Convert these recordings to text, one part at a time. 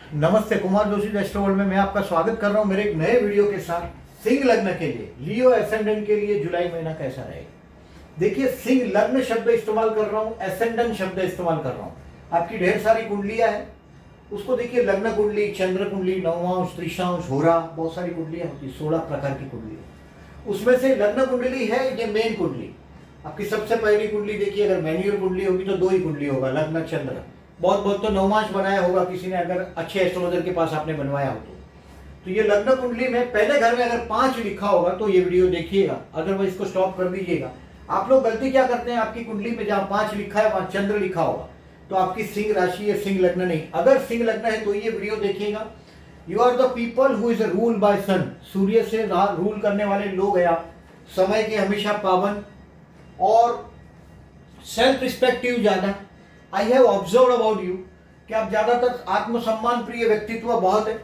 नमस्ते, Kumar Joshi astro world में मैं आपका स्वागत कर रहा हूं मेरे एक नए वीडियो के साथ। सिंह लग्न के लिए, लियो एसेंडेंट के लिए जुलाई महीना कैसा रहेगा। देखिए, सिंह लग्न शब्द इस्तेमाल कर रहा हूं, एसेंडेंट शब्द इस्तेमाल कर रहा हूं। आपकी ढेर सारी कुंडलियां हैं, उसको देखिए, लग्न कुंडली, चंद्र कुंडली, नवांश, त्रिशांश, होरा, बहुत सारी कुंडलियां होती है, 16 प्रकार की कुंडली। उसमें से लग्न कुंडली है ये मेन कुंडली। आपकी सबसे पहली कुंडली देखिए, अगर मैन्युअल कुंडली होगी तो 2 ही कुंडली होगा, लग्न चंद्र। बहुत बहुत तो नवमांश बनाया होगा किसी ने, अगर अच्छे एस्ट्रोलॉजर के पास आपने बनवाया हो तो ये लग्न कुंडली में पहले घर में अगर 5 लिखा होगा तो ये वीडियो देखिएगा, अदरवाइज इसको स्टॉप कर दीजिएगा। आप लोग गलती क्या करते हैं, आपकी कुंडली में जहां 5 लिखा है वहां चंद्र लिखा होगा तो आपकी सिंह राशि है, सिंह लग्न नहीं। अगर सिंह लग्न है तो ये वीडियो देखिएगा। You are the people who is rule by sun, सूर्य से रूल करने वाले लोग हैं आप। समय के हमेशा पावन और सेल्फ रिस्पेक्टिव ज्यादा। I have observe about you कि आप ज्यादातर आत्मसम्मान प्रिय व्यक्तित्व बहुत है।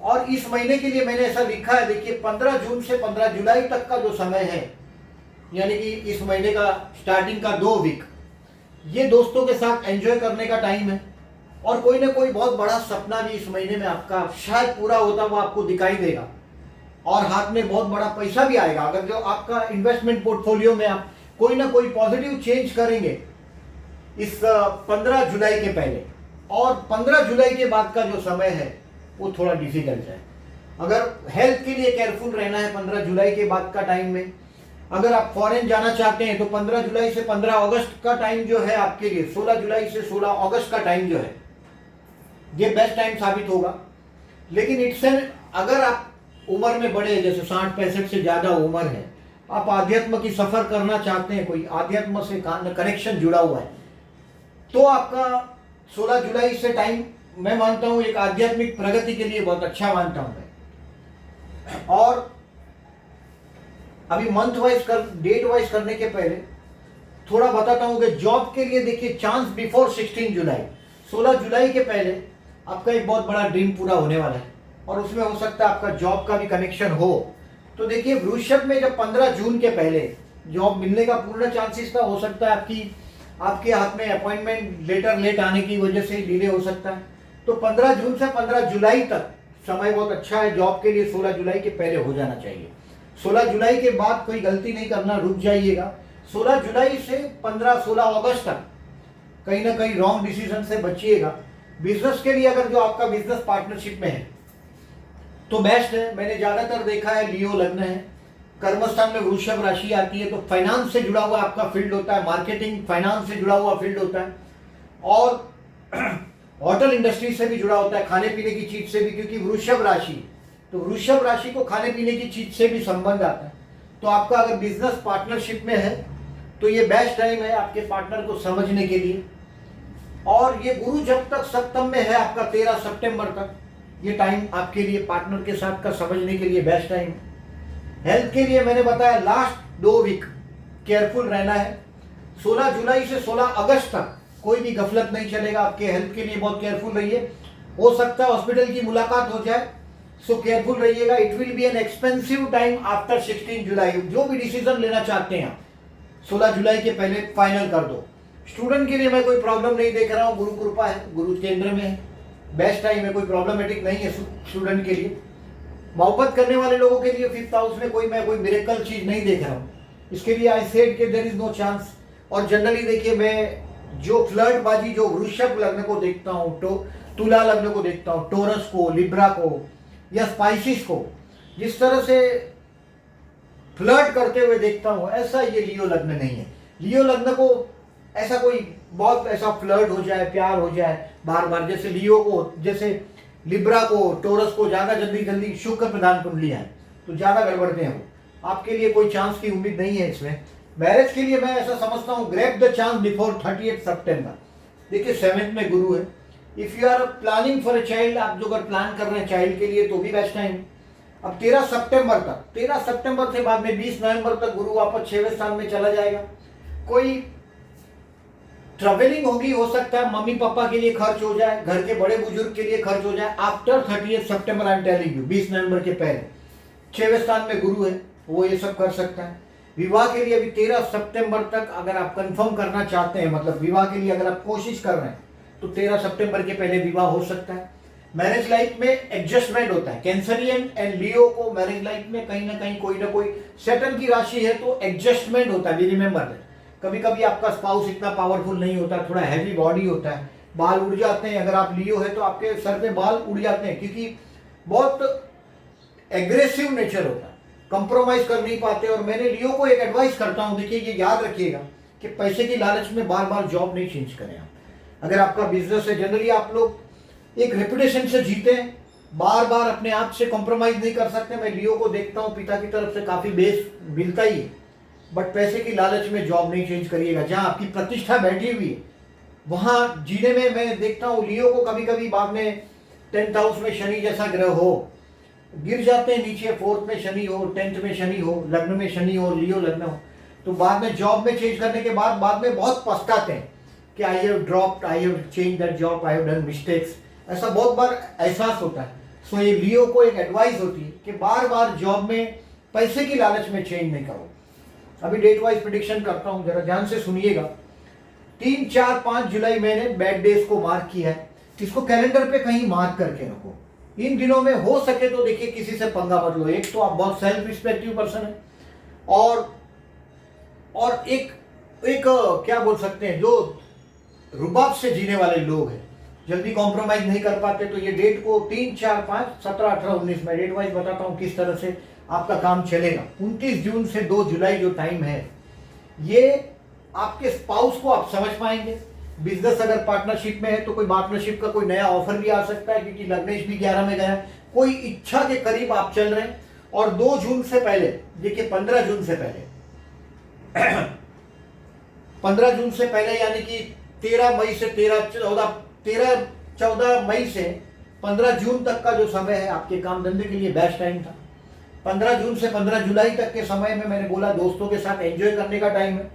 और इस महीने के लिए मैंने ऐसा लिखा है, देखिए 15 जून से 15 जुलाई तक का जो समय है, यानी कि इस महीने का स्टार्टिंग का 2 वीक, ये दोस्तों के साथ एंजॉय करने का टाइम है। और कोई ना कोई बहुत बड़ा सपना भी इस महीने में आपका शायद पूरा होता हुआ आपको दिखाई देगा और हाथ में बहुत बड़ा पैसा भी आएगा। अगर जो आपका इन्वेस्टमेंट पोर्टफोलियो में आप कोई ना कोई पॉजिटिव चेंज करेंगे इस 15 जुलाई के पहले, और 15 जुलाई के बाद का जो समय है वो थोड़ा डिफिकल्ट है। अगर हेल्थ के लिए केयरफुल रहना है 15 जुलाई के बाद का टाइम में। अगर आप फॉरेन जाना चाहते हैं तो 15 जुलाई से 15 अगस्त का टाइम जो है आपके लिए, 16 जुलाई से 16 अगस्त का टाइम जो है, ये बेस्ट टाइम साबित होगा। लेकिन इट्स एन, अगर आप उम्र में बड़े, जैसे 60-65 से ज्यादा उम्र है, आप आध्यात्म की सफर करना चाहते हैं, कोई आध्यात्म से कनेक्शन जुड़ा हुआ है, तो आपका 16 जुलाई से टाइम मैं मानता हूं एक आध्यात्मिक प्रगति के लिए बहुत अच्छा मानता हूं मैं। और अभी मंथ वाइज डेट वाइज करने के पहले थोड़ा बताता हूं कि जॉब के लिए देखिए, चांस बिफोर 16 जुलाई, 16 जुलाई के पहले आपका एक बहुत बड़ा ड्रीम पूरा होने वाला है और उसमें हो सकता है आपका जॉब का भी कनेक्शन हो। तो देखिए, वृषभ में जब 15 जून के पहले जॉब मिलने का पूर्ण चांसेस था, हो सकता है आपके हाथ में अपॉइंटमेंट लेटर लेट आने की वजह से डिले हो सकता है। तो 15 जून से 15 जुलाई तक समय बहुत अच्छा है जॉब के लिए। 16 जुलाई के पहले हो जाना चाहिए। 16 जुलाई के बाद कोई गलती नहीं करना, रुक जाइएगा। 16 जुलाई से 16 अगस्त तक कहीं ना कहीं रॉन्ग डिसीजन से बचिएगा। बिजनेस के लिए अगर जो आपका बिजनेस पार्टनरशिप में है तो बेस्ट है। मैंने ज्यादातर देखा है लियो लग्न है, कर्मस्थान में वृषभ राशि आती है, तो फाइनेंस से जुड़ा हुआ आपका फील्ड होता है, मार्केटिंग फाइनेंस से जुड़ा हुआ फील्ड होता है, और होटल इंडस्ट्री से भी जुड़ा होता है, खाने पीने की चीज से भी, क्योंकि वृषभ राशि, तो वृषभ राशि को खाने पीने की चीज से भी संबंध आता है। तो आपका अगर बिजनेस पार्टनरशिप में है तो ये बेस्ट टाइम है आपके पार्टनर को समझने के लिए। और ये गुरु जब तक सप्तम में है आपका 13 सितंबर तक, ये टाइम आपके लिए पार्टनर के साथ का समझने के लिए बेस्ट टाइम है। हेल्थ के लिए मैंने बताया लास्ट 2 वीक केयरफुल रहना है। 16 जुलाई से 16 अगस्त तक कोई भी गफलत नहीं चलेगा, आपके हेल्थ के लिए बहुत केयरफुल रहिए। हो सकता है हॉस्पिटल की मुलाकात हो जाए, सो केयरफुल रहिएगा। It will be an expensive time after 16 जुलाई। जो भी डिसीजन लेना चाहते हैं 16 जुलाई के पहले फाइनल कर दो। स्टूडेंट के लिए मैं कोई प्रॉब्लम नहीं देख रहा हूँ, गुरु कृपा है, गुरु केंद्र में है, बेस्ट टाइम है, कोई प्रॉब्लमेटिक नहीं है स्टूडेंट के लिए। मोहब्बत करने वाले लोगों के लिए 5th हाउस में कोई मैं कोई मिरेकल चीज नहीं देख रहा हूँ, इसके लिए आई सेड कि देयर इज नो चांस। और जनरली देखिए, मैं जो फ्लर्ट बाजी जो वृषभ लग्न को देखता हूँ, तो तुला लग्न को देखता हूँ, टोरस को, लिब्रा को या स्पाइसिस को, जिस तरह से फ्लर्ट करते हुए देखता हूँ, ऐसा ये लियो लग्न नहीं है। लियो लग्न को ऐसा कोई बहुत ऐसा फ्लर्ट हो जाए, प्यार हो जाए बार बार, जैसे लियो को, जैसे लिब्रा को, टोरस को ज्यादा जल्दी जल्दी शुक्र प्रधान कुंडलियां हैं तो ज्यादा गड़बड़ते हैं वो। आपके लिए कोई चांस की उम्मीद नहीं है इसमें। मैरिज के लिए मैं ऐसा समझता हूँ, ग्रैब द चांस बिफोर 30 सितंबर। देखिए 7th में गुरु है। If you are planning for a child, आप जो अगर प्लान कर रहे हैं चाइल्ड के लिए तो भी बेस्ट टाइम। अब 13 सितंबर तक, 13 सितंबर से बाद में 20 नवंबर तक गुरु वापस 6वें स्थान में चला जाएगा। कोई ट्रेवलिंग होगी, हो सकता है मम्मी पापा के लिए खर्च हो जाए, घर के बड़े बुजुर्ग के लिए खर्च हो जाए after 30 September. I am telling you, 20 नवंबर के पहले 6वें स्थान में गुरु है, वो ये सब कर सकता है। विवाह के लिए अभी 13 सितंबर तक अगर आप कंफर्म करना चाहते हैं, मतलब विवाह के लिए अगर आप कोशिश कर रहे हैं तो 13 सितंबर के पहले विवाह हो सकता है। मैरिज लाइफ में एडजस्टमेंट होता है। कैंसरियन एंड लियो को मैरिज लाइफ में कहीं ना कहीं कोई ना कोई सैटर्न की राशि है तो एडजस्टमेंट होता है। We remember that. कभी कभी आपका स्पाउस इतना पावरफुल नहीं होता, थोड़ा हैवी बॉडी होता है, बाल उड़ जाते हैं। अगर आप लियो है तो आपके सर पे बाल उड़ जाते हैं, क्योंकि बहुत एग्रेसिव नेचर होता है, कंप्रोमाइज कर नहीं पाते। और मैंने लियो को एक एडवाइस करता हूं, देखिए ये याद रखिएगा कि पैसे की लालच में बार बार जॉब नहीं चेंज करें आप। अगर आपका बिजनेस है, जनरली आप लोग एक रेपुटेशन से जीते हैं, बार बार अपने आप से कॉम्प्रोमाइज नहीं कर सकते। मैं लियो को देखता हूँ, पिता की तरफ से काफी बेस मिलता ही है, बट पैसे की लालच में जॉब नहीं चेंज करिएगा। जहां आपकी प्रतिष्ठा बैठी हुई है वहां जीने में मैं देखता हूँ लियो को कभी कभी बाद में 10th हाउस में शनि जैसा ग्रह हो, गिर जाते हैं नीचे। 4th में शनि हो, 10th में शनि हो, लग्न में शनि हो, लियो लग्न हो, तो बाद में जॉब में चेंज करने के बाद में बहुत पछताते हैं कि I have dropped, I have change that job, I have done mistakes. ऐसा बहुत बार एहसास होता है। सो ये लियो को एक एडवाइस होती है कि बार बार जॉब में पैसे की लालच में चेंज नहीं करो। अभी डेट वाइज प्रिडिक्शन करता हूं, जरा ध्यान से सुनिएगा। 3, 4, 5 जुलाई मैंने बैड डेज को मार्क किया है, इसको कैलेंडर पे कहीं मार्क करके रखो। इन दिनों में हो सके तो देखिए किसी से पंगा मत लो। एक तो आप बहुत सेल्फ रिस्पेक्टिव पर्सन है, और एक क्या बोल सकते हैं, जो रुबाब से जीने वाले लोग हैं, जल्दी कॉम्प्रोमाइज नहीं कर पाते। तो ये डेट को 3, 4, 5, 17, 18, 19 में डेट वाइज बताता हूँ किस तरह से आपका काम चलेगा। 29 जून से 2 जुलाई जो टाइम है, ये आपके स्पाउस को आप समझ पाएंगे। बिजनेस अगर पार्टनरशिप में है तो कोई पार्टनरशिप का कोई नया ऑफर भी आ सकता है, क्योंकि लग्नेश भी 11 में गया है। कोई इच्छा के करीब आप चल रहे हैं। और 2 जून से पहले देखिए, 15 जून से पहले 15 जून से पहले यानी कि 13 मई से 14 मई से 15 जून तक का जो समय है आपके काम धंधे के लिए बेस्ट टाइम था। 15 जून से 15 जुलाई तक के समय में मैंने बोला दोस्तों के साथ एंजॉय करने का टाइम है।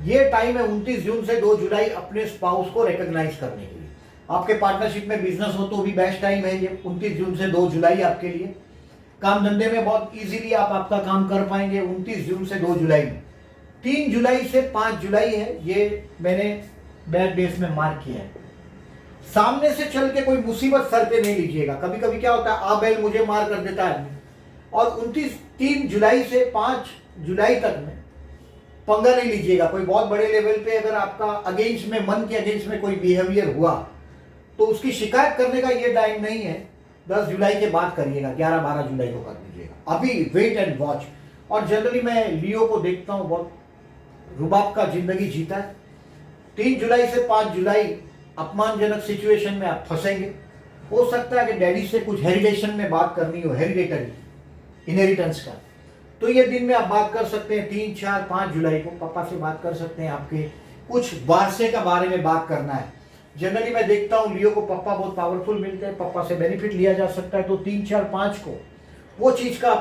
ये टाइम है 29 जून से 2 जुलाई अपने स्पाउस को रिकॉग्नाइज करने के लिए। आपके पार्टनरशिप में बिजनेस हो तो भी बेस्ट टाइम है ये 29 जून से 2 जुलाई आपके लिए। काम धंधे में बहुत इजीली आप आपका काम कर पाएंगे 29 जून से 2 जुलाई में। 3 जुलाई से 5 जुलाई है, ये मैंने बैड डेज में मार्क किया है। सामने से चल के कोई मुसीबत सर पे नहीं लीजिएगा। कभी कभी क्या होता है, आ बैल मुझे मार कर देता है आदमी। और 3 जुलाई से 5 जुलाई तक में पंगा नहीं लीजिएगा। कोई बहुत बड़े लेवल पे अगर आपका अगेंस्ट में, मन के अगेंस्ट में कोई बिहेवियर हुआ तो उसकी शिकायत करने का ये टाइम नहीं है। 10 जुलाई के बाद करिएगा, 11-12 जुलाई को कर दीजिएगा। अभी वेट एंड वॉच। और जनरली मैं लियो को देखता हूँ बहुत रुबाब का जिंदगी जीता है। 3 जुलाई से 5 जुलाई अपमानजनक सिचुएशन में आप फंसेंगे। हो सकता है कि डैडी से कुछ हेरिडेशन में बात करनी हो, हेरिडेटरी इनहेरिटेंस का, तो ये दिन में आप बात कर सकते हैं। 3, 4, 5 जुलाई को पापा से बात कर सकते हैं। आपके कुछ वारसे का बारे में बात करना है। जनरली मैं देखता हूँ लियो को पापा बहुत पावरफुल मिलते हैं, पापा से बेनिफिट लिया जा सकता है। तो 3, 4, 5 को वो चीज का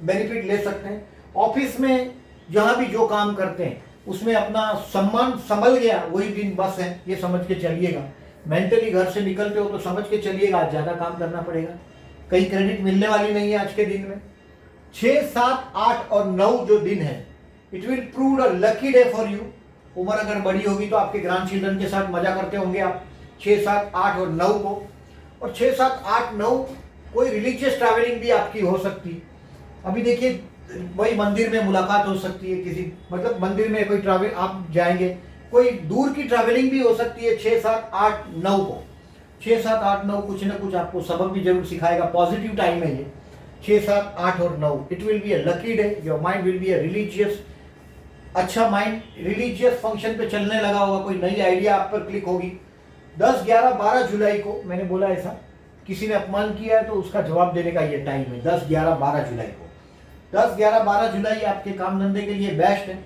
बेनिफिट ले सकते हैं। ऑफिस में जहां भी जो काम करते हैं उसमें अपना सम्मान संभल गया, वही दिन बस है, ये समझ के चलिएगा। मेंटली घर से निकलते हो तो समझ के चलिएगा आज ज्यादा काम करना पड़ेगा, कहीं क्रेडिट मिलने वाली नहीं है आज के दिन में। 6, 7, 8 और 9 जो दिन है, it will prove a lucky day for you. उम्र अगर बड़ी होगी तो आपके ग्रैंड चिल्ड्रन के साथ मजा करते होंगे आप 6, 7, 8 और 9 को। और 6, 7, 8, 9 कोई रिलीजियस ट्रैवलिंग भी आपकी हो सकती है। अभी देखिए वही मंदिर में मुलाकात हो सकती है किसी, मतलब मंदिर में कोई ट्रैवल आप जाएंगे, कोई दूर की ट्रैवलिंग भी हो सकती है 6, 7, 8, 9 को। 6, 7, 8, 9 कुछ ना कुछ आपको सबक भी जरूर सिखाएगा। पॉजिटिव टाइम है ये 6, 7, 8 और 9। It will be a lucky day. Your mind will be a religious, अच्छा माइंड रिलीजियस फंक्शन पे चलने लगा होगा, कोई नई आइडिया आप पर क्लिक होगी। 10, 11, 12 जुलाई को मैंने बोला ऐसा, किसी ने अपमान किया है तो उसका जवाब देने का ये टाइम है 10, 11, 12 जुलाई को। 10, 11, 12 जुलाई आपके काम धंधे के लिए बेस्ट है।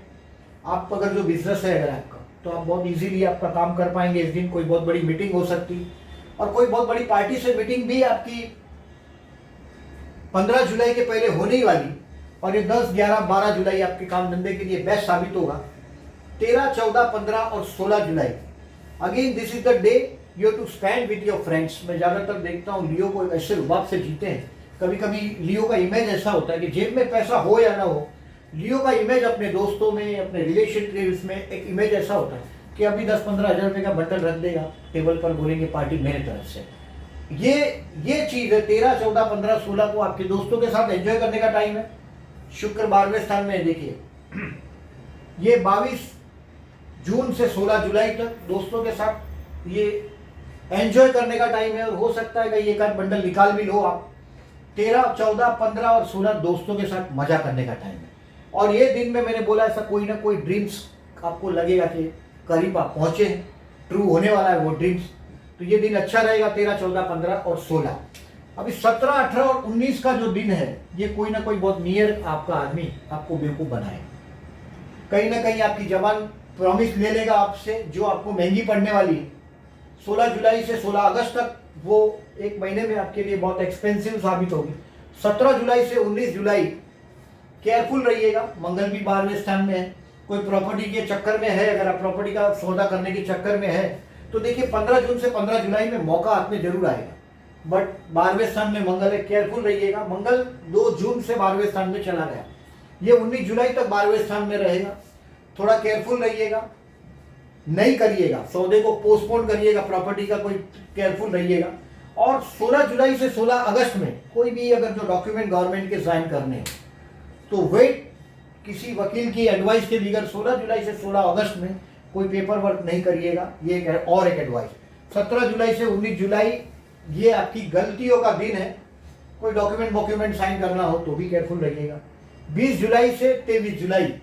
आप अगर जो बिजनेस है अगर आपका, तो आप बहुत इजीली आपका काम कर पाएंगे इस दिन। कोई बहुत बड़ी मीटिंग हो सकती है, और कोई बहुत बड़ी पार्टी से मीटिंग भी आपकी 15 जुलाई के पहले होने ही वाली। और ये 10, 11, 12 जुलाई आपके काम धंधे के लिए बेस्ट साबित होगा। 13, 14, 15 और 16 जुलाई, again this is the day you have to spend with your friends. मैं ज्यादातर देखता हूँ लियो को ऐसे रुबाब से जीते हैं। कभी कभी लियो का इमेज ऐसा होता है कि जेब में पैसा हो या ना हो, लियो का इमेज अपने दोस्तों में, अपने रिलेशनशिप में एक इमेज ऐसा होता है कि अभी 10-15 हज़ार रुपये का बंडल रख देगा टेबल पर, बोलेंगे पार्टी मेरे तरफ से। ये चीज है 13, 14, 15, 16 को आपके दोस्तों के साथ एंजॉय करने का टाइम है। शुक्र 12वें स्थान में है, देखिए ये 22 जून से 16 जुलाई तक दोस्तों के साथ ये एंजॉय करने का टाइम है। और हो सकता है कि एक आध बंडल निकाल भी लो आप। 13, 14, 15 और 16 दोस्तों के साथ मजा करने का टाइम है। और ये दिन में मैंने बोला ऐसा कोई ना कोई ड्रीम्स आपको लगेगा कि करीब आप पहुंचे हैं, ट्रू होने वाला है वो ड्रीम्स। तो ये दिन अच्छा रहेगा 13, 14, 15 और 16। अभी 17, 18 और 19 का जो दिन है ये कोई ना कोई बहुत नियर आपका आदमी आपको बेवकूफ़ बनाएगा। कहीं ना कहीं आपकी जबान प्रॉमिस ले लेगा आपसे जो आपको महंगी पड़ने वाली है। 16 जुलाई से 16 अगस्त तक वो एक महीने में आपके लिए बहुत एक्सपेंसिव साबित होगी। 17 जुलाई से 19 जुलाई केयरफुल रहिएगा। मंगल भी 12वें स्थान में है। कोई प्रॉपर्टी के चक्कर में है, अगर आप प्रॉपर्टी का सौदा करने के चक्कर में है तो देखिए 15 जून से 15 जुलाई में मौका हाथ में जरूर आएगा। बट 12वें स्थान में मंगल है, केयरफुल रहिएगा। मंगल 2 जून से 12वें स्थान में चला गया, ये 19 जुलाई तक 12वें स्थान में रहेगा। थोड़ा केयरफुल रहिएगा, नहीं करिएगा सौदे को, पोस्टपोन करिएगा प्रॉपर्टी का, कोई केयरफुल रहिएगा। और 16 जुलाई से 16 अगस्त में कोई भी अगर जो डॉक्यूमेंट गवर्नमेंट के साइन करने हैं तो वेट किसी वकील की एडवाइस के बगैर 16 जुलाई से 16 अगस्त में कोई पेपर वर्क नहीं करिएगा। ये एक एडवाइस। 17 जुलाई से 19 जुलाई ये आपकी गलतियों का दिन है। कोई डॉक्यूमेंट साइन करना हो तो भी केयरफुल रहिएगा। 20 जुलाई से 23 जुलाई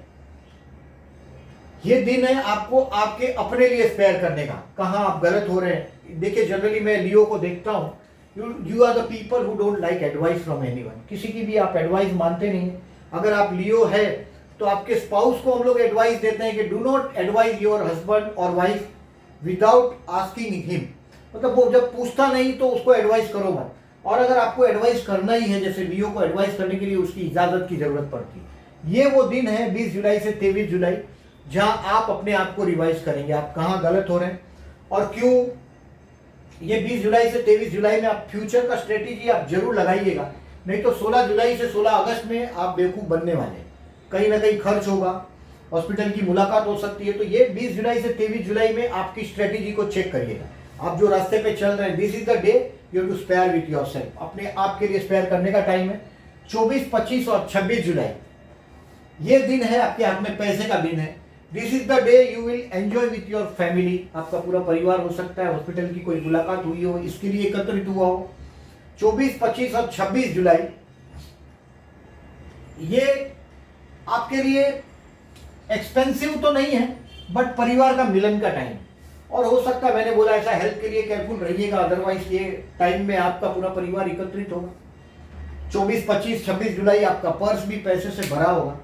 ये दिन है आपको आपके अपने लिए स्पेयर करने का। कहाँ आप गलत हो रहे हैं। देखिए जनरली मैं लियो को देखता हूँ, you are the people who don't like advice from anyone. किसी की भी आप एडवाइस मानते नहीं हैं। अगर आप लियो है तो आपके स्पाउस को हम लोग एडवाइस देते हैं कि do not advise your husband और वाइफ विदाउट आस्किंग हिम। मतलब वो जब पूछता नहीं तो उसको एडवाइस करो मत। और अगर आपको एडवाइस करना ही है, जैसे लियो को एडवाइस करने के लिए उसकी इजाजत की जरूरत पड़ती है। ये वो दिन है 20 जुलाई से 23 जुलाई जहां आप अपने आप को रिवाइज करेंगे, आप कहाँ गलत हो रहे हैं और क्यों। ये 20 जुलाई से 23 जुलाई में आप फ्यूचर का स्ट्रेटेजी आप जरूर लगाइएगा, नहीं तो 16 जुलाई से 16 अगस्त में आप बेवकूफ़ बनने वाले हैं। कहीं ना कहीं खर्च होगा, हॉस्पिटल की मुलाकात हो सकती है। तो ये 20 जुलाई से 23 जुलाई में आपकी स्ट्रेटेजी को चेक करिएगा। आप जो रास्ते पे चल रहे हैं, this is the day you to spare with yourself. अपने आप के लिए स्पेयर करने का टाइम है। 24, 25 और 26 जुलाई ये दिन है आपके हाथ में पैसे का दिन है। This is the day you will enjoy with your family. आपका पूरा परिवार हो सकता है, हॉस्पिटल की कोई मुलाकात हुई हो, इसके लिए एकत्रित हुआ हो। 24, 25 और 26 जुलाई ये आपके लिए एक्सपेंसिव तो नहीं है बट परिवार का मिलन का टाइम। और हो सकता है, मैंने बोला ऐसा हेल्थ के लिए केयरफुल रहिएगा, अदरवाइज ये टाइम में आपका पूरा परिवार एकत्रित होगा। 24, 25, 26 जुलाई आपका पर्स भी पैसे से भरा होगा।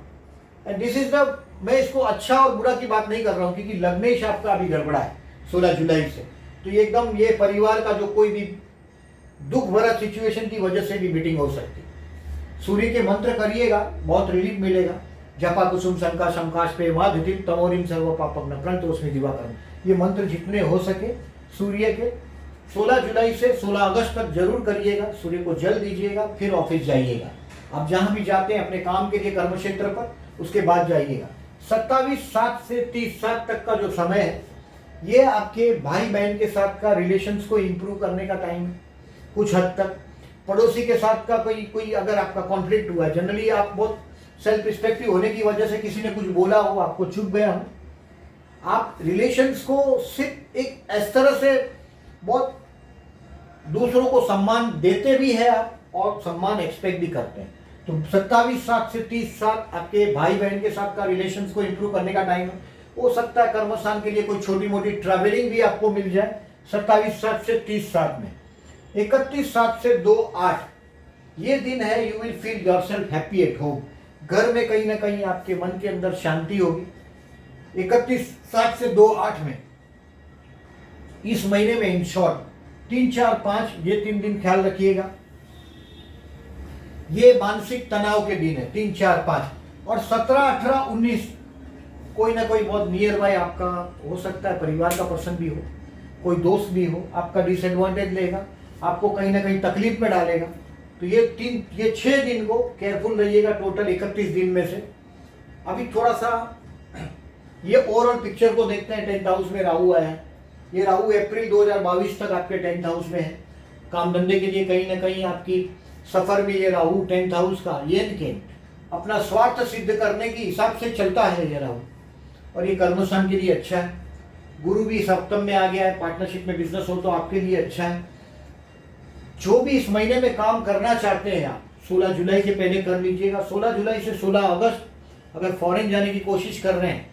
एंड दिस इज द, मैं इसको अच्छा और बुरा की बात नहीं कर रहा हूँ क्योंकि लग्नेश आपका अभी गड़बड़ा है 16 जुलाई से। तो ये एकदम ये परिवार का जो कोई भी दुख भरा सिचुएशन की वजह से भी मीटिंग हो सकती है। सूर्य के मंत्र करिएगा, बहुत रिलीफ मिलेगा। जपा कुसुम शंका शंकाश पे माधितिम तमोरिम सर्व पापग्न प्रणतोस्मि दिवाकरम। ये मंत्र जितने हो सके सूर्य के 16 जुलाई से 16 अगस्त तक जरूर करिएगा। सूर्य को जल दीजिएगा, फिर ऑफिस जाइएगा। आप जहां भी जाते हैं अपने काम के लिए कर्म क्षेत्र पर, उसके बाद जाइएगा। 27/7 से 30/7 तक का जो समय है ये आपके भाई बहन के साथ का रिलेशंस को इम्प्रूव करने का टाइम है। कुछ हद तक पड़ोसी के साथ का कोई अगर आपका कॉन्फ्लिक्ट हुआ है, जनरली आप बहुत सेल्फ रिस्पेक्टिव होने की वजह से किसी ने कुछ बोला हो, आपको चुप गया हो, आप रिलेशंस को सिर्फ एक इस तरह से बहुत दूसरों को सम्मान देते भी हैं आप और सम्मान एक्सपेक्ट भी करते हैं। तो 27/7 से 30/7 आपके भाई बहन के साथ का रिलेशंस को इम्प्रूव करने का टाइम है। हो सकता है कर्मस्थान के लिए कोई छोटी मोटी ट्रैवलिंग भी आपको मिल जाए 27/7 से 30/7 में। 31/7 से 2/8 ये दिन है you will feel yourself happy at home. घर में कहीं ना कहीं आपके मन के अंदर शांति होगी। 31/7 से 2/8 में इस महीने में इन शॉर्ट 3, 4, 5 ये 3 दिन ख्याल रखिएगा। ये मानसिक तनाव के दिन है 3, 4, 5। और 17, 18, 19 कोई ना कोई बहुत नियर बाय आपका हो सकता है, परिवार का पर्सन भी हो, कोई दोस्त भी हो, आपका डिसएडवांटेज लेगा, आपको कहीं ना कहीं तकलीफ में डालेगा। तो ये 6 दिन को केयरफुल रहिएगा टोटल 31 दिन में से। अभी थोड़ा सा ये ओवरऑल पिक्चर को देखते हैं। 10th हाउस में राहु आया है। ये राहु अप्रैल 2022 तक आपके 10th हाउस में है। काम धंधे के लिए कहीं ना कहीं आपकी सफर में ये राहु 10th हाउस का येन केन अपना स्वार्थ सिद्ध करने के हिसाब से चलता है ये राहु, और ये कर्मस्थान के लिए अच्छा है। गुरु भी सप्तम में आ गया है, पार्टनरशिप में बिजनेस हो तो आपके लिए अच्छा है। जो भी इस महीने में काम करना चाहते हैं आप 16 जुलाई के पहले कर लीजिएगा। 16 जुलाई से 16 अगस्त अगर फॉरेन जाने की कोशिश कर रहे हैं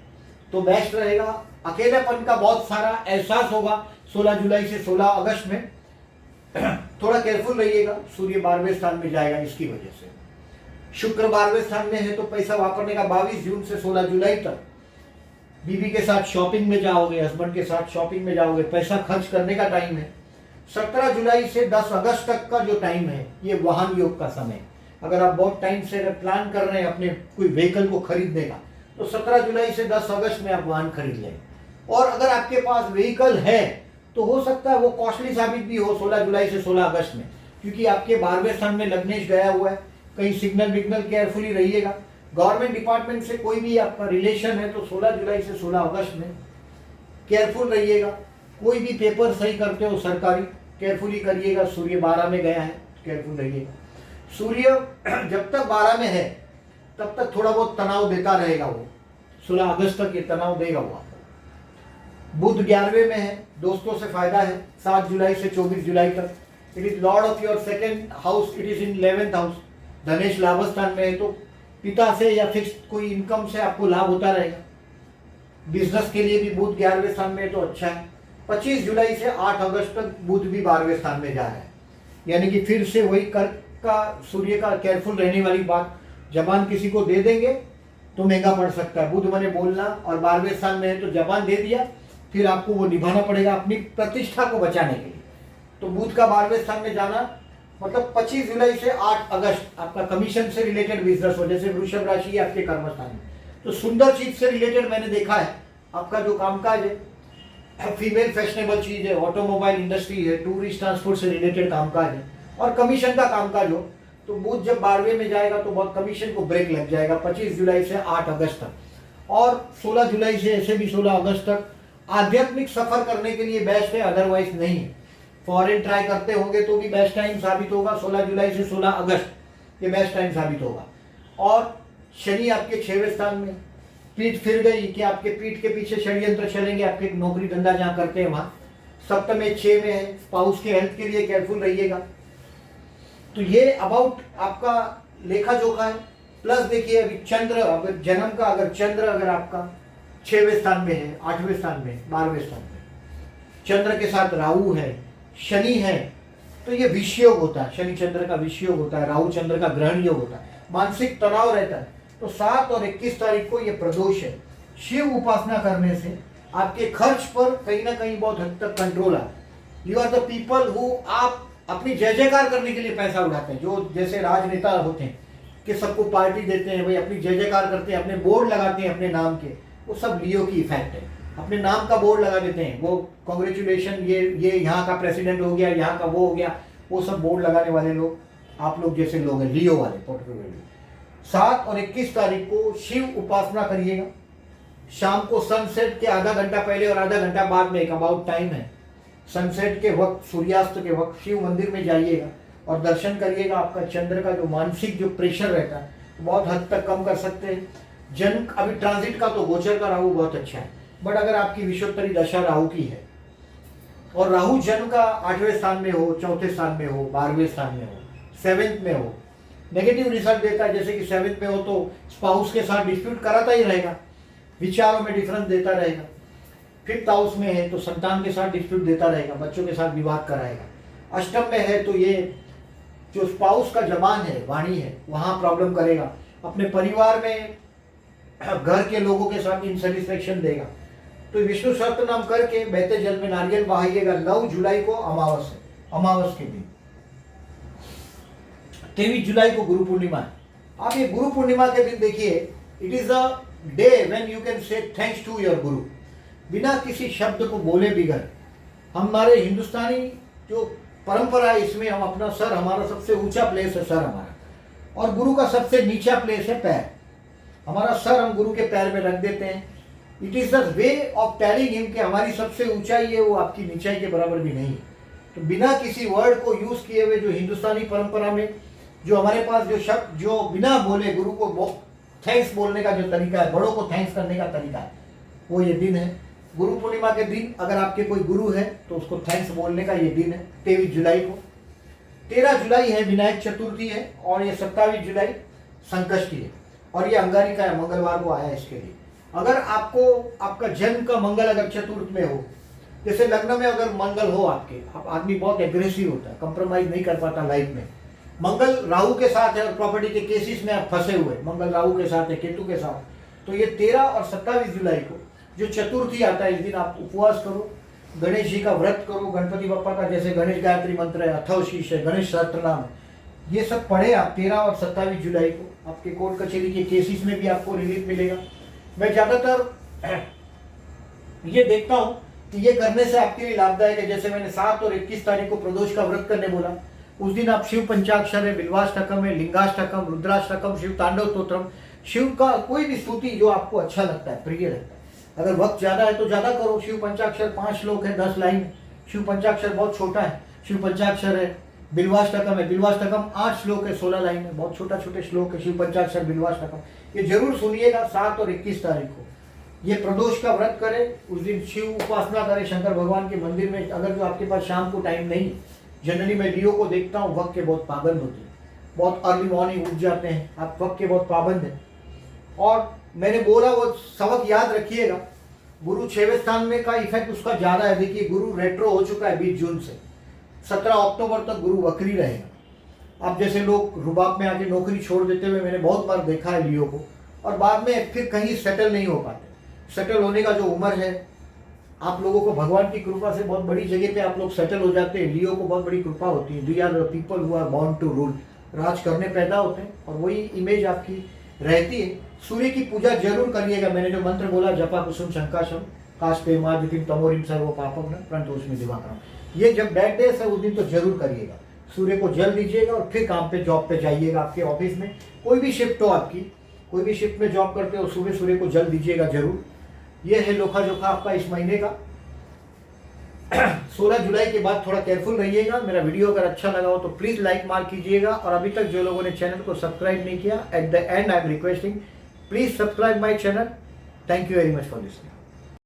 तो बेस्ट रहेगा। अकेलेपन का बहुत सारा एहसास होगा 16 जुलाई से 16 अगस्त में। थोड़ा केयरफुल रहिएगा, सूर्य 12वें स्थान में जाएगा, इसकी वजह से शुक्र 12वें स्थान में है तो पैसा वापरने का 22 जून से 16 जुलाई तक बीवी के साथ शॉपिंग में जाओगे, हस्बैंड के साथ शॉपिंग में जाओगे, पैसा खर्च करने का टाइम है। 17 जुलाई से 10 अगस्त तक का जो टाइम है ये वाहन योग का समय। अगर आप बहुत टाइम से अगर प्लान कर रहे हैं अपने कोई व्हीकल को खरीदने का तो 17 जुलाई से 10 अगस्त में आप वाहन खरीद लें। और अगर आपके पास व्हीकल है तो हो सकता है वो कॉस्टली साबित भी हो 16 जुलाई से 16 अगस्त में, क्योंकि आपके 12वें स्थान में लग्नेश गया हुआ है। कहीं सिग्नल विग्नल केयरफुली रहिएगा। गवर्नमेंट डिपार्टमेंट से कोई भी आपका रिलेशन है तो 16 जुलाई से 16 अगस्त में केयरफुल रहिएगा। कोई भी पेपर सही करते हो सरकारी, केयरफुली करिएगा। सूर्य 12 में गया है, केयरफुल रहिएगा। सूर्य जब तक 12 में है तब तक थोड़ा बहुत तनाव देता रहेगा, वो 16 अगस्त तक ये तनाव देगा वो आपको। बुध 11वें में है, दोस्तों से फायदा है 7 जुलाई से 24 जुलाई तक। It is lord of your second house, it is in 11th house. धनेश लाभ स्थान में है तो पिता से या फिक्स कोई इनकम से आपको लाभ होता रहेगा। बिजनेस के लिए भी बुध 11वें स्थान में है तो अच्छा है। 25 जुलाई से 8 अगस्त तक बुध भी 12वें स्थान में जा रहा है, यानी कि फिर से वही कर्क का सूर्य का केयरफुल रहने वाली बात। जबान किसी को दे देंगे तो महंगा पड़ सकता है। बुध मैंने बोलना और 12वें स्थान में है तो जबान दे दिया, फिर आपको वो निभाना पड़ेगा अपनी प्रतिष्ठा को बचाने के लिए। तो बुध का 12वें स्थान में जाना मतलब 25 जुलाई से 8 अगस्त आपका कमीशन से रिलेटेड बिजनेस हो, जैसे वृषभ राशि आपके कर्मस्थान में, तो सुंदर चीज से रिलेटेड मैंने देखा है। आपका जो कामकाज है फीमेल फैशनेबल चीज है, ऑटोमोबाइल इंडस्ट्री है, टूरिस्ट ट्रांसपोर्ट से रिलेटेड कामकाज है और कमीशन का कामकाज हो तो बुध जब 12वें में जाएगा तो बहुत कमीशन को ब्रेक लग जाएगा 25 जुलाई से 8 अगस्त तक। और 16 जुलाई से ऐसे भी 16 अगस्त तक आध्यात्मिक सफर करने के लिए बेस्ट है, अदरवाइज नहीं है। फॉरेन ट्राई करते होंगे तो भी बेस्ट टाइम साबित होगा 16 जुलाई से 16 अगस्त, ये बेस्ट टाइम साबित होगा। और शनि आपके 6वें स्थान में, पीठ फिर गई कि आपके पीठ के पीछे षड्यंत्र चलेंगे, आपके नौकरी धंधा जहाँ करते हैं वहाँ। सप्तम में 6 में है, स्पाउस के हेल्थ के लिए केयरफुल रहिएगा। तो ये अबाउट आपका लेखा जोखा है। प्लस देखिए अभी चंद्र, अगर जन्म का अगर चंद्र अगर आपका 6वें स्थान में है, 8वें स्थान में, 12वें स्थान में, चंद्र के साथ राहु है, शनि है, तो ये विषयोग होता है। शनि चंद्र का विषयोग होता है, राहु चंद्र का ग्रहण योग होता है, मानसिक तनाव रहता है। तो 7 और 21 तारीख को ये प्रदोष है। शिव उपासना करने से आपके खर्च पर कहीं ना कहीं बहुत हद तक कंट्रोल है। You are the people who, आप अपनी जय जयकार करने के लिए पैसा उड़ाते हैं, जो जैसे राजनेता होते हैं कि सबको पार्टी देते हैं, भाई अपनी जय जयकार करते हैं, अपने बोर्ड लगाते हैं अपने नाम के, वो सब लियो की इफेक्ट है। अपने नाम का बोर्ड लगा देते हैं, वो कॉन्ग्रेचुलेशन, ये यहाँ का प्रेसिडेंट हो गया, यहाँ का वो हो गया, वो सब बोर्ड लगाने वाले लोग आप लोग जैसे लोग हैं, लियो वाले पोर्टफोलियो। 7 और 21 तारीख को शिव उपासना करिएगा। शाम को सनसेट के आधा घंटा पहले और आधा घंटा बाद में एक अबाउट टाइम है, सनसेट के वक्त, सूर्यास्त के वक्त शिव मंदिर में जाइएगा और दर्शन करिएगा। आपका चंद्र का जो मानसिक जो प्रेशर रहता है बहुत हद तक कम कर सकते हैं। जन्म अभी ट्रांजिट का तो गोचर का राहु बहुत अच्छा है, बट अगर आपकी विषुवत्तरी दशा राहु की है और राहु जन्म का 8वें स्थान में हो, 4थे स्थान में हो, 12वें स्थान में हो, 7th में हो, नेगेटिव रिजल्ट देता है। जैसे कि 7th में हो तो स्पाउस के साथ डिस्प्यूट कराता ही रहेगा, विचारों में डिफरेंस देता रहेगा। 5th हाउस में है तो संतान के साथ डिस्प्यूट देता रहेगा, बच्चों के साथ विवाद कराएगा। अष्टम में है तो ये जो स्पाउस का जबान है, वाणी है, वहाँ प्रॉब्लम करेगा। अपने परिवार में घर के लोगों के साथ इंसेटिस्फेक्शन देगा। तो विष्णु सहस्त्र नाम करके बहते जल में नारियल बहाइएगा। 9 जुलाई को अमावस है, अमावस के दिन। 23 जुलाई को गुरु पूर्णिमा है। आप ये गुरु पूर्णिमा के दिन देखिए, it is a day when you can say thanks to your guru, बिना किसी शब्द को बोले बिगड़। हमारे हिंदुस्तानी जो परंपरा है इसमें हम अपना सर, हमारा सबसे ऊंचा प्लेस है सर हमारा, और गुरु का सबसे नीचा प्लेस है पैर। हमारा सर हम गुरु के पैर में रख देते हैं। It is the way of telling him कि हमारी सबसे ऊंचाई है वो आपकी नीचाई के बराबर भी नहीं है। तो बिना किसी वर्ड को यूज किए हुए, जो हिंदुस्तानी परंपरा में जो हमारे पास जो शब्द जो बिना बोले गुरु को थैंक्स बोलने का जो तरीका है, बड़ों को थैंक्स करने का तरीका है, वो ये दिन है। गुरु पूर्णिमा के दिन अगर आपके कोई गुरु है तो उसको थैंक्स बोलने का ये दिन है 23 जुलाई को। 13 जुलाई है विनायक चतुर्थी है, और ये 27 जुलाई संकष्टी है, और ये अंगारिका है, मंगलवार को आया है। इसके लिए अगर आपको आपका जन्म का मंगल अगर चतुर्थ में हो, जैसे लग्न में अगर मंगल हो आपके, आप आदमी बहुत एग्रेसिव होता है, कंप्रोमाइज नहीं कर पाता लाइफ में। मंगल राहु के साथ है और प्रॉपर्टी के केसेस में आप फंसे हुए, मंगल राहु के साथ है, केतु के साथ, तो ये 13 और 27 जुलाई को जो चतुर्थी आता है, इस दिन आप उपवास करो, गणेश जी का व्रत करो, गणपति बप्पा का जैसे गणेश गायत्री मंत्र है, अथर्व शीर्ष है, गणेश सहस्त्रनाम है, ये सब पढ़े आप 13 और 27 जुलाई को। आपके कोर्ट कचहरी के केसेस में भी आपको रिलीफ मिलेगा। मैं ज़्यादातर ये देखता हूँ कि ये करने से आपके लिए लाभदायक है। जैसे मैंने 7 और 21 तारीख को प्रदोष का व्रत करने बोला, उस दिन आप शिव पंचाक्षर है, बिल्वाष्टकम है, लिंगाष्टकम, रुद्राष्टकम, शिव तांडव स्तोत्रम, शिव का कोई भी स्तुति जो आपको अच्छा लगता है, प्रिय लगता है। अगर वक्त ज़्यादा है तो ज़्यादा करो। शिव पंचाक्षर 5 श्लोक है, 10 लाइन। शिव पंचाक्षर बहुत छोटा है, शिव पंचाक्षर है। बिल्वाष्टकम है, बिल्वाष्टकम 8 श्लोक है, 16 लाइन है, बहुत छोटा छोटे श्लोक है शिव पंचाक्षर बिल्वाष्टकम। ये जरूर सुनिएगा 7 और 21 तारीख को। ये प्रदोष का व्रत करें, उस दिन शिव उपासना करें शंकर भगवान के मंदिर में। अगर जो आपके पास शाम को टाइम नहीं, जनरली मैं लियो को देखता हूँ वक्त के बहुत पाबंद होते हैं, बहुत अर्ली मॉर्निंग उठ जाते हैं, आप वक्त के बहुत पाबंद हैं। और मैंने बोला वो सबक याद रखिएगा, गुरु 6वें स्थान में का इफेक्ट उसका ज़्यादा है। देखिए गुरु रेट्रो हो चुका है 20 जून से, 17 अक्टूबर तक गुरु वक्री रहेगा। अब जैसे लोग रुबाब में आके नौकरी छोड़ देते हुए मैंने बहुत बार देखा है लियो को, और बाद में फिर कहीं सेटल नहीं हो पाते। सेटल होने का जो उम्र है, आप लोगों को भगवान की कृपा से बहुत बड़ी जगह पे आप लोग सेटल हो जाते हैं। लियो को बहुत बड़ी कृपा होती है। We are people who are born to rule, राज करने पैदा होते हैं, और वही इमेज आपकी रहती है। सूर्य की पूजा जरूर करिएगा। मैंने जो मंत्र बोला, जपा कुसुम शंकाशम कास्ते मादितिम तमोरिम सर्व पापम न परंतु उसमें दिवाकरम, ये जब बैड डेज है उस दिन तो जरूर करिएगा। सूर्य को जल दीजिएगा और फिर काम पे जॉब पे जाइएगा। आपके ऑफिस में कोई भी शिफ्ट हो, आपकी कोई भी शिफ्ट में जॉब करते हो, सुबह सूर्य को जल दीजिएगा जरूर। ये है लोखा जोखा आपका इस महीने का। 16 जुलाई के बाद थोड़ा केयरफुल रहिएगा। मेरा वीडियो अगर अच्छा लगा हो तो प्लीज़ लाइक मार्क कीजिएगा, और अभी तक जो लोगों ने चैनल को सब्सक्राइब नहीं किया, at the and I am requesting please subscribe my channel. Thank you very much for listening.